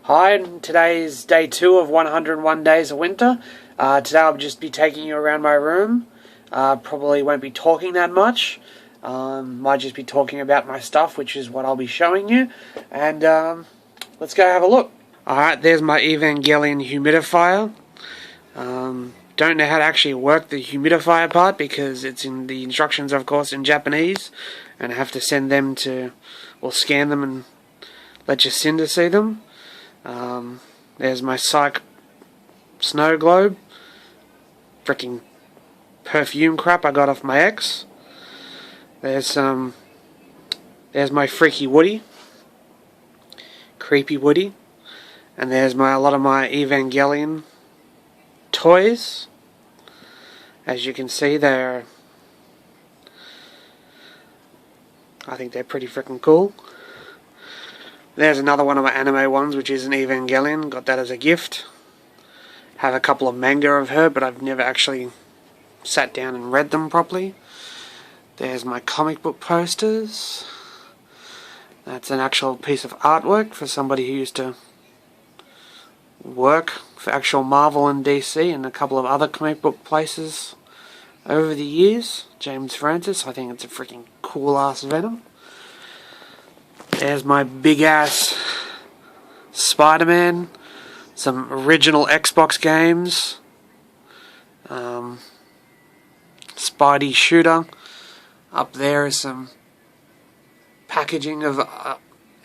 Hi, today is day 2 of 101 Days of Winter. Today I'll just be taking you around my room. Probably won't be talking that much. Might just be talking about my stuff, which is what I'll be showing you. And let's go have a look. Alright, there's my Evangelion humidifier. Don't know how to actually work the humidifier part because it's in the instructions, of course, in Japanese. And I have to send them to, or scan them and let Jacinda see them. There's my Psych snow globe. Freaking perfume crap I got off my ex. There's my Freaky Woody. Creepy Woody. And there's a lot of my Evangelion toys. As you can see, I think they're pretty freaking cool. There's another one of my anime ones, which is an Evangelion. Got that as a gift. Have a couple of manga of her, but I've never actually sat down and read them properly. There's my comic book posters. That's an actual piece of artwork for somebody who used to work for actual Marvel and DC and a couple of other comic book places over the years. James Francis. I think it's a freaking cool-ass Venom. There's my big-ass Spider-Man, some original Xbox games, Spidey Shooter. Up there is some packaging of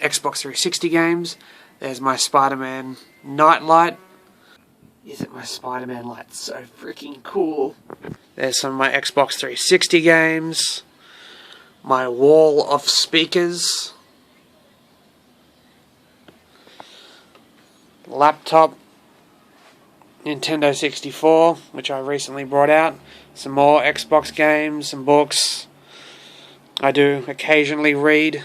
Xbox 360 games. There's my Spider-Man Nightlight. Isn't my Spider-Man light so freaking cool? There's some of my Xbox 360 games, my wall of speakers, laptop, Nintendo 64, which I recently brought out, some more Xbox games, some books. I do occasionally read.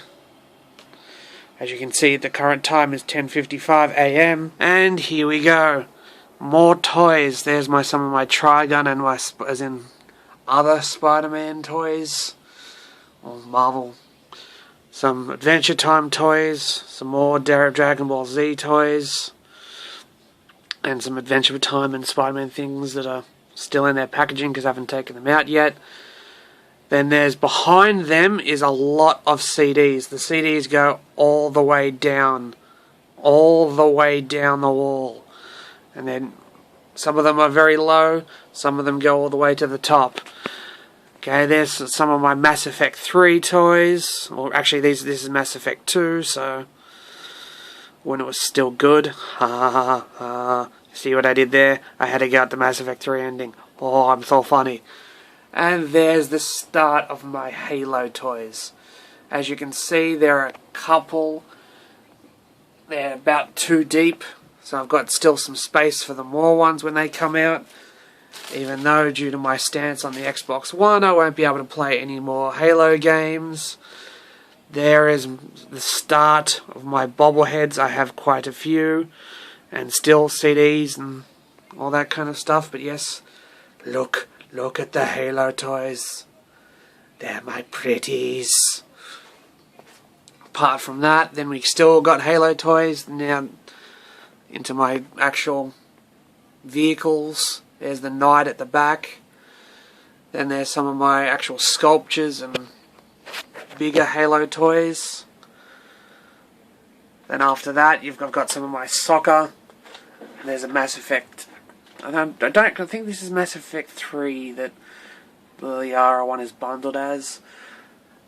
As you can see, the current time is 10:55 AM, and here we go. More toys. There's some of my Trigun and as in other Spider-Man toys, or Marvel. Some Adventure Time toys, some more Dragon Ball Z toys, and some Adventure Time and Spider-Man things that are still in their packaging because I haven't taken them out yet. Then there's behind them is a lot of CDs. The CDs go all the way down the wall. And then some of them are very low, some of them go all the way to the top. Okay, there's some of my Mass Effect 3 toys. Or actually, this is Mass Effect 2, so when it was still good. Ha ha ha ha. See what I did there? I had to get the Mass Effect 3 ending. Oh, I'm so funny. And there's the start of my Halo toys. As you can see, there are a couple. They're about 2 deep. So I've got still some space for the more ones when they come out. Even though, due to my stance on the Xbox One, I won't be able to play any more Halo games. There is the start of my bobbleheads. I have quite a few. And still CDs and all that kind of stuff. But yes, look at the Halo toys. They're my pretties. Apart from that, then we still got Halo toys. Now into my actual vehicles. There's the Knight at the back. Then there's some of my actual sculptures and bigger Halo toys. Then after that, I've got some of my soccer. And there's a Mass Effect. I think this is Mass Effect 3 that the Liara one is bundled as.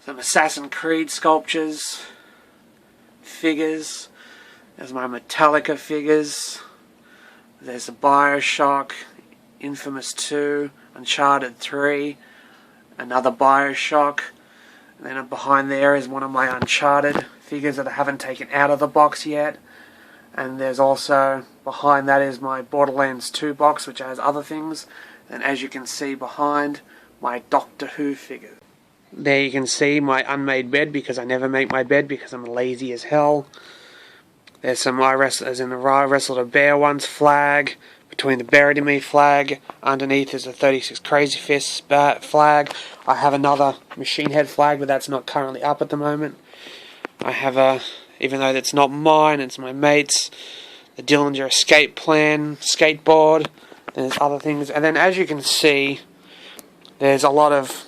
Some Assassin's Creed sculptures, figures. There's my Metallica figures. There's the Bioshock, Infamous 2, Uncharted 3, another Bioshock. And then behind there is one of my Uncharted figures that I haven't taken out of the box yet. And there's also, behind that is my Borderlands 2 box, which has other things. And as you can see behind, my Doctor Who figure. There you can see my unmade bed, because I never make my bed because I'm lazy as hell. There's some I wrestled a bear once flag. Between the Buried in Me flag, underneath is a 36 Crazy Fists flag. I have another Machine Head flag, but that's not currently up at the moment. I have a, even though that's not mine, it's my mate's, the Dillinger Escape Plan skateboard. There's other things. And then as you can see, there's a lot of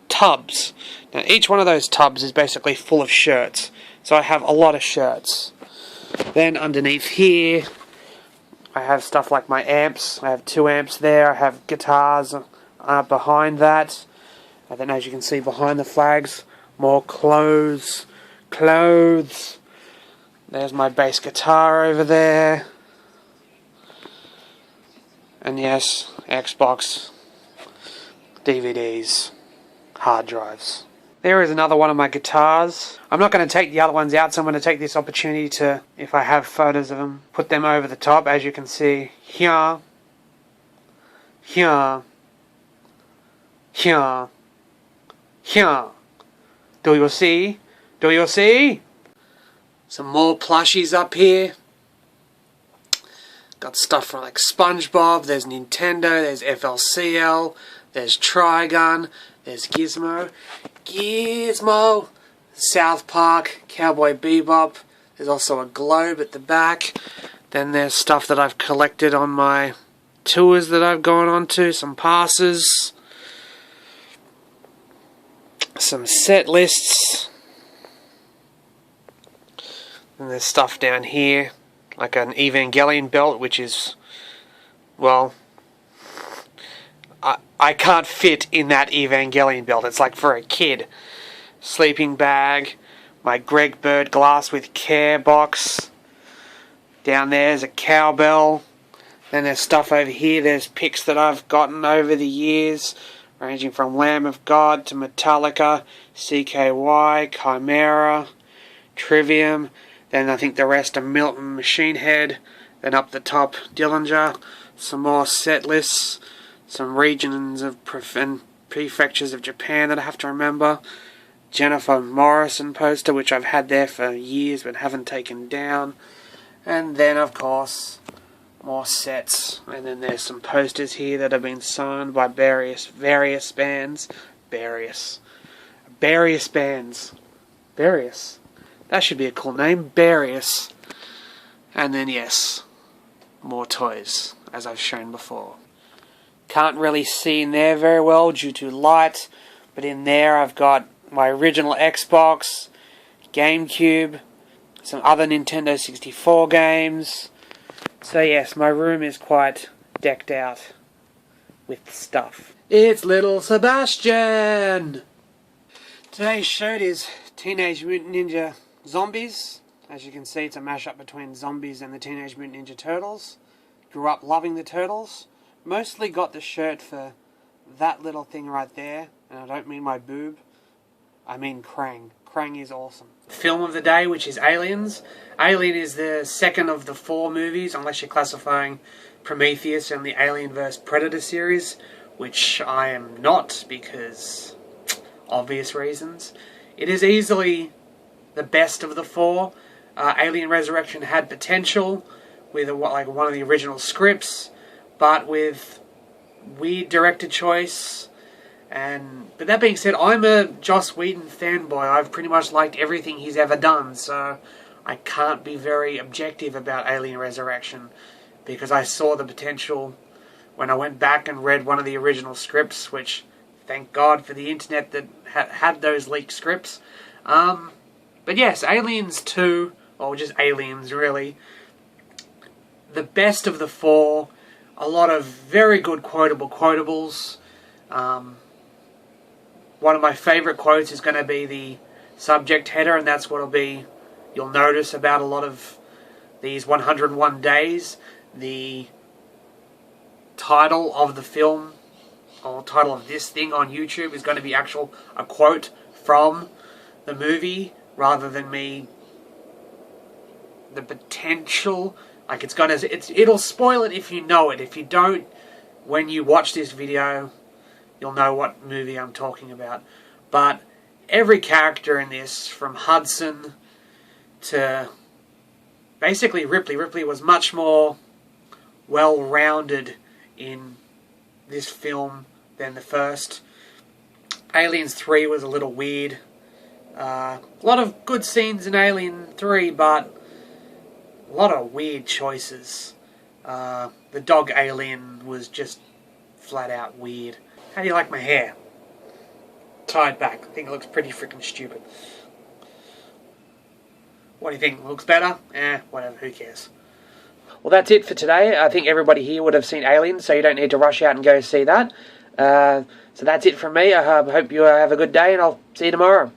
tubs. Now each one of those tubs is basically full of shirts. So I have a lot of shirts. Then underneath here, I have stuff like my amps. I have 2 amps there. I have guitars behind that. And then as you can see behind the flags, more clothes. There's my bass guitar over there. And yes, Xbox, DVDs, hard drives. There is another one of my guitars. I'm not going to take the other ones out, so I'm going to take this opportunity to, if I have photos of them, put them over the top. As you can see, here. Do you see? Do you see? Some more plushies up here. Got stuff from like SpongeBob, there's Nintendo, there's FLCL, there's Trigun, there's Gizmo, South Park, Cowboy Bebop. There's also a globe at the back. Then there's stuff that I've collected on my tours that I've gone on to, some passes, some set lists. And there's stuff down here, like an Evangelion belt, which is, well, I can't fit in that Evangelion belt. It's like for a kid. Sleeping bag, my Greg Bird glass with care box. Down there's a cowbell. Then there's stuff over here. There's picks that I've gotten over the years, ranging from Lamb of God to Metallica, CKY, Chimera, Trivium. Then I think the rest are Milton Machine Head. Then up the top, Dillinger. Some more set lists. Some regions of and prefectures of Japan that I have to remember. Jennifer Morrison poster, which I've had there for years but haven't taken down. And then, of course, more sets. And then there's some posters here that have been signed by various bands. Various bands. Various. That should be a cool name. Various. And then, yes, more toys, as I've shown before. Can't really see in there very well due to light, but in there I've got my original Xbox, GameCube, some other Nintendo 64 games. So yes, my room is quite decked out with stuff. It's little Sebastian! Today's show is Teenage Mutant Ninja Zombies. As you can see, it's a mashup between zombies and the Teenage Mutant Ninja Turtles. Grew up loving the Turtles. Mostly got the shirt for that little thing right there. And I don't mean my boob. I mean Krang. Krang is awesome. Film of the day, which is Aliens. Alien is the second of the 4 movies, unless you're classifying Prometheus and the Alien vs. Predator series, which I am not, because obvious reasons. It is easily the best of the 4. Alien Resurrection had potential with one of the original scripts, but with weird director choice. But that being said, I'm a Joss Whedon fanboy. I've pretty much liked everything he's ever done, so I can't be very objective about Alien Resurrection, because I saw the potential when I went back and read one of the original scripts, which, thank God for the internet that had those leaked scripts. But yes, Aliens 2, or just Aliens really, the best of the 4, a lot of very good quotables. One of my favourite quotes is going to be the subject header, and that's what'll be, you'll notice about a lot of these 101 days. The title of the film, or title of this thing on YouTube, is going to be a quote from the movie, rather than me, the potential, like it'll spoil it if you know it. If you don't, when you watch this video, you'll know what movie I'm talking about. But every character in this, from Hudson to basically Ripley was much more well-rounded in this film than the first. Aliens 3 was a little weird. A lot of good scenes in Alien 3, but A lot of weird choices. The dog alien was just flat out weird. How do you like my hair? Tied back. I think it looks pretty freaking stupid. What do you think? Looks better? Whatever, who cares? Well, that's it for today. I think everybody here would have seen Aliens, so you don't need to rush out and go see that. So that's it from me. I hope you have a good day, and I'll see you tomorrow.